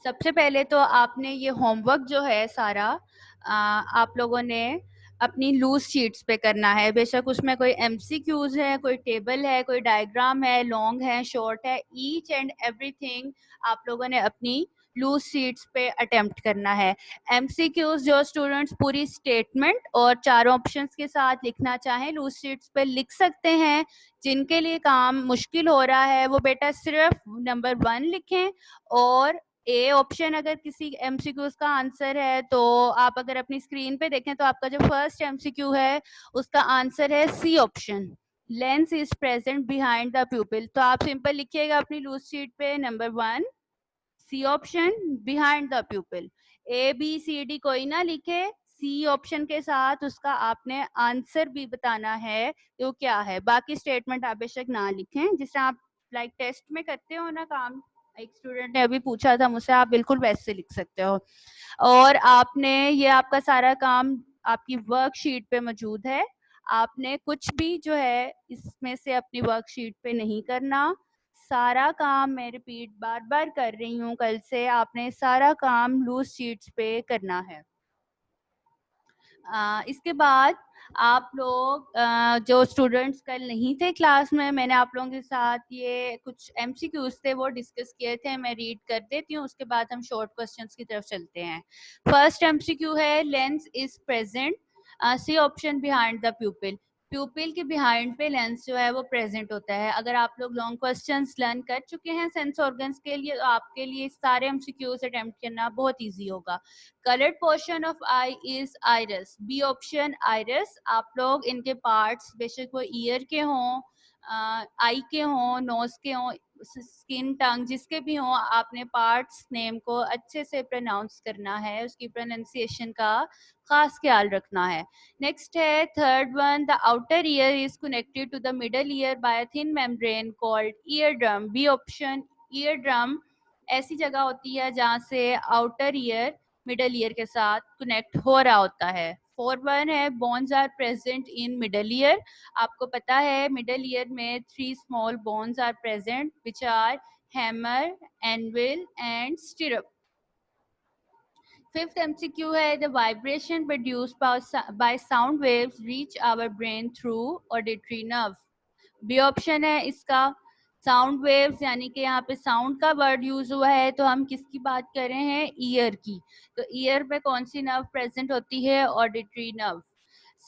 सबसे पहले तो आपने ये होमवर्क जो है सारा आप लोगों ने अपनी लूज शीट्स पे करना है। बेशक उसमें कोई एमसीक्यूज है, कोई टेबल है, कोई डायग्राम है, लॉन्ग है, शॉर्ट है, ईच एंड एवरीथिंग आप लोगों ने अपनी लूज शीट्स पे अटेम्प्ट करना है। एमसीक्यूज जो स्टूडेंट्स पूरी स्टेटमेंट और चारों ऑप्शंस के साथ लिखना चाहें लूज शीट्स पे लिख सकते हैं। जिनके लिए काम मुश्किल हो रहा है वो बेटा सिर्फ नंबर 1 लिखें, और ए ऑप्शन अगर किसी एमसीक्यूज का आंसर है तो आप अगर अपनी स्क्रीन पे देखें तो आपका जो फर्स्ट एमसीक्यू है उसका आंसर है C option, lens is present behind the pupil. तो आप सिंपल लिखिएगा अपनी लूज शीट पे number 1 C option behind the pupil. A B C D कोई ना लिखे, सी ऑप्शन के साथ उसका आपने आंसर भी बताना है तो क्या है। बाकी स्टेटमेंट आप बेशक ना लिखें, जिससे आप लाइक टेस्ट में करते हो ना काम, एक स्टूडेंट ने अभी पूछा था मुझसे, आप बिल्कुल वैसे लिख सकते हो। और आपने ये आपका सारा काम आपकी वर्कशीट पे मौजूद है। आपने कुछ भी जो है इसमें से अपनी वर्कशीट पे नहीं करना। सारा काम मैं रिपीट बार बार कर रही हूँ, कल से आपने सारा काम लूज शीट्स पे करना है। इसके बाद आप लोग जो स्टूडेंट्स कल नहीं थे क्लास में, मैंने आप लोगों के साथ ये कुछ एमसीक्यूज थे वो डिस्कस किए थे, मैं रीड कर देती हूँ, उसके बाद हम शॉर्ट क्वेश्चंस की तरफ चलते हैं। फर्स्ट एमसीक्यू है lens is present C option behind the pupil. Pupil के बिहाइंड पे लेंस जो है वो प्रेजेंट होता है। अगर आप लोग लॉन्ग क्वेश्चंस लर्न कर चुके हैं सेंस ऑर्गन्स के लिए तो आपके लिए सारे एमसीक्यूज अटेम्प्ट करना बहुत इजी होगा। Coloured portion of eye is iris, B option iris. आप लोग इनके पार्ट्स बेशक वो ईयर के हों, आई के हों, नोज के हों, स्किन, टंग, जिसके भी हों, आपने पार्ट्स नेम को अच्छे से प्रोनाउंस करना है, उसकी प्रोनाउंसिएशन का खास ख्याल रखना है। नेक्स्ट है third one, the outer ear is connected to the middle ear by a thin membrane called eardrum, B option eardrum. ऐसी जगह होती है जहाँ से आउटर ईयर मिडल ईयर के साथ कनेक्ट हो रहा होता है। 4-1 है bones are present in middle ear. आपको पता है मिडल ईयर में 3 small bones are present which are hammer, anvil and stirrup. Fifth MCQ है the vibration produced by sound waves reach our brain through auditory nerve, B option है इसका sound waves, यानी कि यहाँ पे साउंड का word use हुआ है तो हम किसकी बात कर रहे हैं, ईयर की। तो ईयर पे कौन सी नर्व प्रेजेंट होती है, ऑडिटरी नर्व।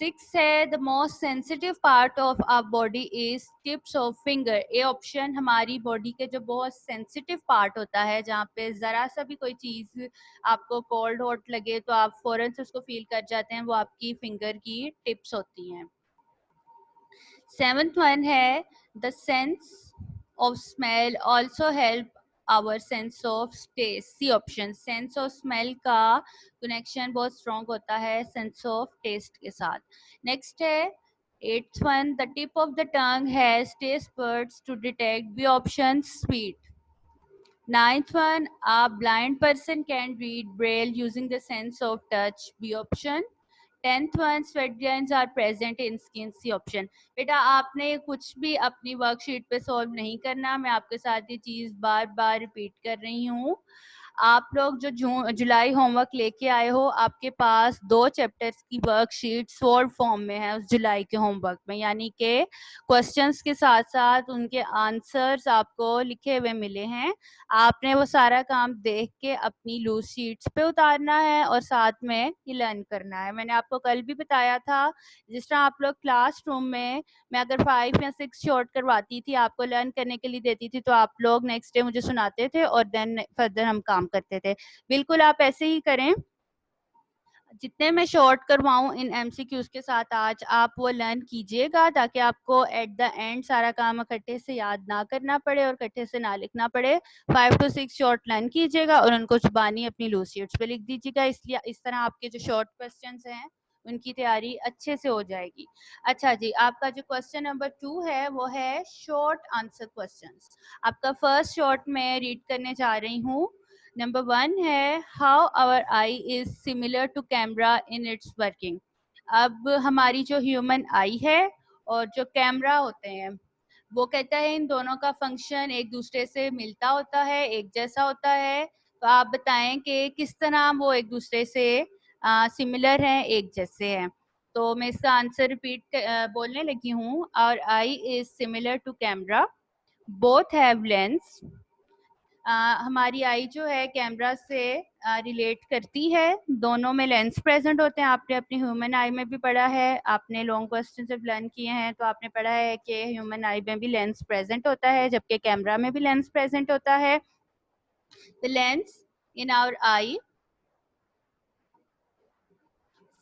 6 है the most sensitive part of our body is tips of finger, A option हमारी बॉडी के जो बहुत सेंसिटिव पार्ट होता है जहाँ पे जरा सा भी कोई चीज आपको कोल्ड हॉट लगे तो आप फौरन से उसको फील कर जाते हैं, वो आपकी फिंगर की टिप्स होती हैं। 7th वन है the sense of smell also help our sense of taste, C option. Sense of smell का कनेक्शन बहुत स्ट्रॉन्ग होता है सेंस ऑफ टेस्ट के साथ। नेक्स्ट है 8th one, the tip of the tongue has taste buds to detect, B option sweet. 9th one, a blind person can read braille using the sense of touch, B option. 10th one, sweat glands are present in skin, C option. बेटा आपने कुछ भी अपनी worksheet पे solve नहीं करना, मैं आपके साथ ये चीज बार बार रिपीट कर रही हूँ। आप लोग जो जुलाई होमवर्क लेके आए हो, आपके पास 2 चैप्टर्स की वर्कशीट सॉल्व फॉर्म में है उस जुलाई के होमवर्क में, यानी कि क्वेश्चंस के साथ साथ उनके आंसर्स आपको लिखे हुए मिले हैं। आपने वो सारा काम देख के अपनी लूज शीट्स पे उतारना है और साथ में ये लर्न करना है। मैंने आपको कल भी बताया था, जिस तरह आप लोग क्लासरूम में मैं अगर 5 या 6 शॉर्ट करवाती थी, आपको लर्न करने के लिए देती थी, तो आप लोग नेक्स्ट डे मुझे सुनाते थे और देन फर्दर हम काम करते थे। बिल्कुल आप ऐसे ही करें। जितने मैं शॉर्ट करवाऊं इन एमसीक्यूज के साथ आज आप वो लर्न कीजिएगा, ताकि आपको एट द एंड सारा काम इकट्ठे से याद ना करना पड़े और इकट्ठे से ना लिखना पड़े। 5 to 6 शॉर्ट लर्न कीजिएगा और उनको जुबानी अपनी लूज शीट्स पे लिख दीजिएगा। इसलिए इस तरह आपके जो शॉर्ट क्वेश्चंस हैं उनकी तैयारी अच्छे से हो जाएगी। अच्छा जी, आपका जो क्वेश्चन नंबर 2 है वो है शॉर्ट आंसर क्वेश्चंस। आपका फर्स्ट शॉर्ट मैं रीड करने जा रही हूँ। नंबर 1 है how our eye is similar to camera in its working. अब हमारी जो ह्यूमन आई है और जो कैमरा होते हैं वो कहता है इन दोनों का फंक्शन एक दूसरे से मिलता होता है, एक जैसा होता है। तो आप बताएं कि किस तरह वो एक दूसरे से सिमिलर हैं, एक जैसे हैं। तो मैं इसका आंसर रिपीट बोलने लगी हूँ। और eye is similar to camera, both have lens. हमारी आई जो है कैमरा से रिलेट करती है, दोनों में लेंस प्रेजेंट होते हैं। आपने अपनी ह्यूमन आई में भी पढ़ा है, आपने लॉन्ग क्वेश्चन जब लर्न किए हैं तो आपने पढ़ा है कि ह्यूमन आई में भी लेंस प्रेजेंट होता है, जबकि कैमरा में भी लेंस प्रेजेंट होता है। The lens in our eye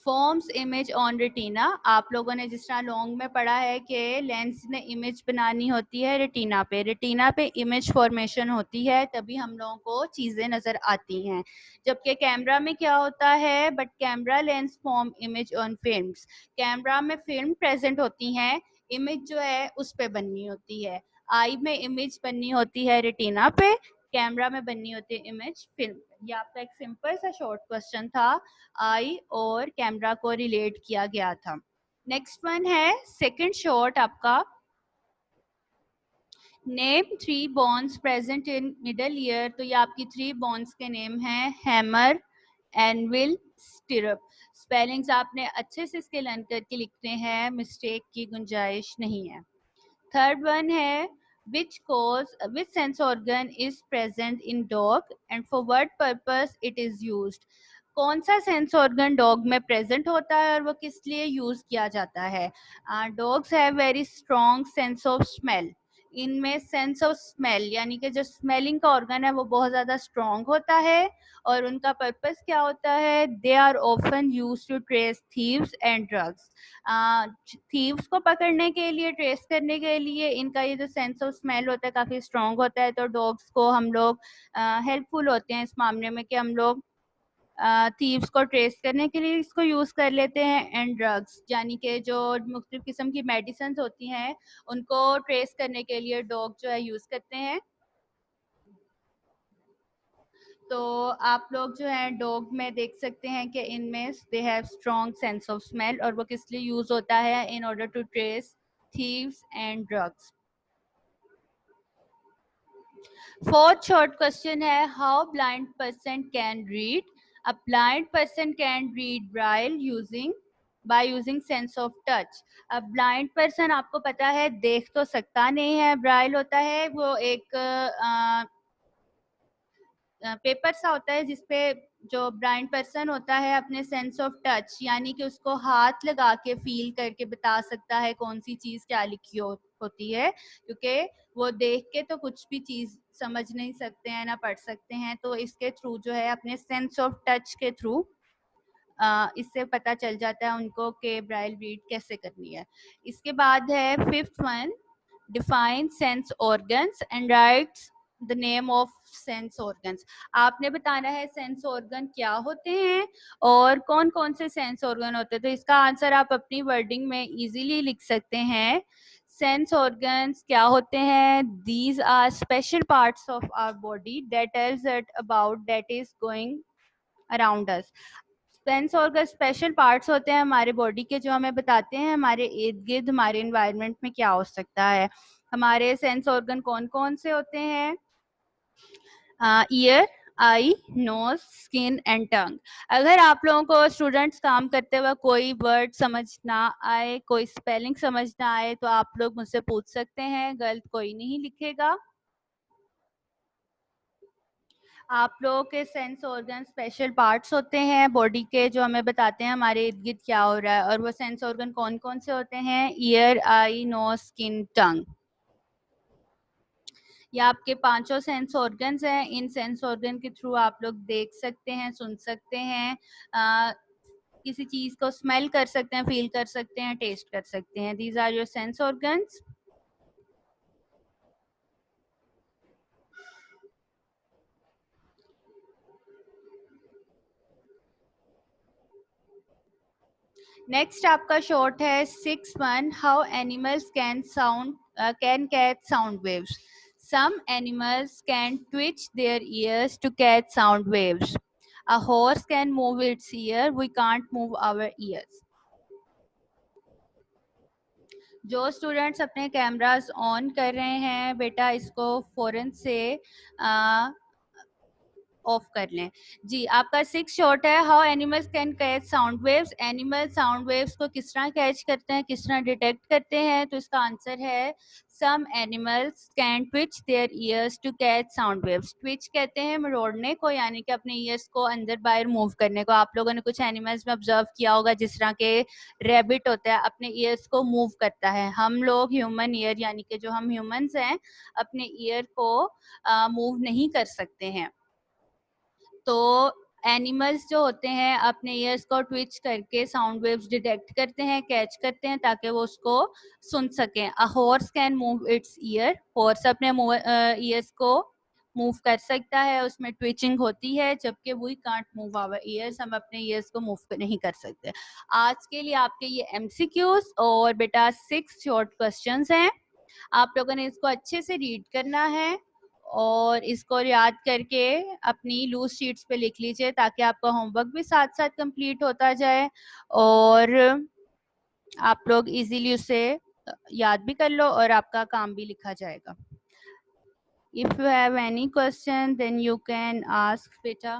forms image on retina. आप लोगों ने जिस तरह लॉन्ग में पढ़ा है कि लेंस ने इमेज बनानी होती है रेटिना पे, रेटिना पे इमेज फॉर्मेशन होती है, तभी हम लोगों को चीजें नजर आती हैं। जबकि कैमरा में क्या होता है, but camera lens form image on films. Camera में फिल्म प्रेजेंट होती हैं, इमेज जो है उस पे बननी होती है। आई में इमेज बननी होती है रेटिना पे, कैमरा में बननी होती है इमेज फिल्म। ये आपका एक सिंपल सा शॉर्ट क्वेश्चन था, आई और कैमरा को रिलेट किया गया था। नेक्स्ट वन है सेकंड शॉर्ट आपका, name 3 bones present in middle year. तो ये आपकी 3 बोन्स के नेम हैं, हैमर, एनविल, स्टिरअप। स्पेलिंग्स आपने अच्छे से इसके लर्न करके लिखते हैं, मिस्टेक की गुंजाइश नहीं है। थर्ड वन है which sense organ is present in dog and for what purpose it is used। कौन सा सेंस ऑर्गन डॉग में प्रेजेंट होता है और वो किस लिए यूज किया जाता है। Dogs have very strong sense of smell. इनमें सेंस ऑफ स्मेल यानी कि जो स्मेलिंग का ऑर्गन है वो बहुत ज़्यादा स्ट्रॉन्ग होता है। और उनका पर्पस क्या होता है, they are often use to trace thieves and drugs. Thieves को पकड़ने के लिए, ट्रेस करने के लिए इनका ये जो सेंस ऑफ स्मेल होता है काफ़ी स्ट्रॉन्ग होता है। तो डॉग्स को हम लोग हेल्पफुल होते हैं इस मामले में कि हम लोग थीव्स को ट्रेस करने के लिए इसको यूज़ कर लेते हैं। एंड ड्रग्स यानी कि जो मुख्तलिफ किस्म की मेडिसिन होती हैं उनको ट्रेस करने के लिए डॉग जो है यूज़ करते हैं। तो आप लोग जो है डॉग में देख सकते हैं कि इनमें they have strong sense of smell, और वो किस लिए यूज़ होता है, in order to trace thieves and drugs. Fourth short question है, how blind person can read. A blind person can read Braille using by using sense of touch. अब blind person आपको पता है देख तो सकता नहीं है, ब्राइल होता है वो एक पेपर सा होता है जिसपे जो ब्लाइंड पर्सन होता है अपने सेंस ऑफ टच यानी कि उसको हाथ लगा के फील करके बता सकता है कौन सी चीज क्या लिखी होती है, क्योंकि वो देख के तो कुछ भी चीज समझ नहीं सकते हैं ना पढ़ सकते हैं। तो इसके थ्रू जो है अपने सेंस ऑफ टच के थ्रू इससे पता चल जाता है उनको कि ब्राइल रीड कैसे करनी है। इसके बाद है fifth one, define sense organs and rights the name of sense organs. आपने बताना है सेंस ऑर्गन क्या होते हैं और कौन कौन से सेंस ऑर्गन होते हैं। तो इसका आंसर आप अपनी वर्डिंग में इजीली लिख सकते हैं। सेंस ऑर्गन्स क्या होते हैं, these are special parts of our body that tells us about that is going around us. Sense organ special parts होते हैं हमारे बॉडी के जो हमें बताते हैं हमारे इर्द गिर्द हमारे इन्वायरमेंट में क्या हो सकता है। हमारे सेंस ऑर्गन कौन कौन से होते हैं, ear, eye, nose, skin and tongue. अगर आप लोगों को स्टूडेंट्स काम करते हुए कोई वर्ड समझ ना आए, कोई स्पेलिंग समझ ना आए तो आप लोग मुझसे पूछ सकते हैं, गलत कोई नहीं लिखेगा। आप लोगों के सेंस ऑर्गन स्पेशल पार्ट्स होते हैं बॉडी के जो हमें बताते हैं हमारे इर्द गिर्द क्या हो रहा है, और वो सेंस ऑर्गन कौन कौन से होते हैं, ईयर, आई, नोज, स्किन, टंग। ये आपके पांचों सेंस ऑर्गन्स हैं। इन सेंस ऑर्गन के थ्रू आप लोग देख सकते हैं, सुन सकते हैं, किसी चीज को स्मेल कर सकते हैं, फील कर सकते हैं, टेस्ट कर सकते हैं। These are your sense organs. Next आपका शॉर्ट है 6-1, how animals can catch sound waves. Some animals can twitch their ears to catch sound waves. A horse can move its ear, we can't move our ears. जो students अपने cameras on कर रहे हैं बेटा इसको फौरन से ऑफ कर लें। जी, आपका 6 शॉर्ट है, how animals can catch sound waves. Animal sound waves को किस तरह कैच करते हैं, किस तरह डिटेक्ट करते हैं, तो इसका आंसर है some animals can twitch their ears to catch sound waves. Twitch कहते हैं मरोड़ने को, यानी कि अपने ईयर्स को अंदर बाहर मूव करने को। आप लोगों ने कुछ एनिमल्स में ऑब्जर्व किया होगा, जिस तरह के रैबिट होता है अपने ईयर्स को मूव करता है। हम लोग ह्यूमन ईयर यानी कि जो हम ह्यूमंस हैं अपने ईयर को मूव नहीं कर सकते हैं। तो एनिमल्स जो होते हैं अपने ईयर्स को ट्विच करके साउंड वेव्स डिटेक्ट करते हैं, कैच करते हैं, ताकि वो उसको सुन सकें। A horse can move its ear. Horse अपने ईयर्स को मूव कर सकता है, उसमें ट्विचिंग होती है, जबकि we can't move our ears, हम अपने ईयर्स को मूव नहीं कर सकते। आज के लिए आपके ये एमसीक्यूज और बेटा 6 शॉर्ट क्वेश्चंस हैं। आप लोगों ने इसको अच्छे से रीड करना है और इसको याद करके अपनी लूज शीट्स पे लिख लीजिए, ताकि आपका होमवर्क भी साथ साथ कंप्लीट होता जाए और आप लोग इजीली उसे याद भी कर लो और आपका काम भी लिखा जाएगा। If you have any question then you can ask बेटा।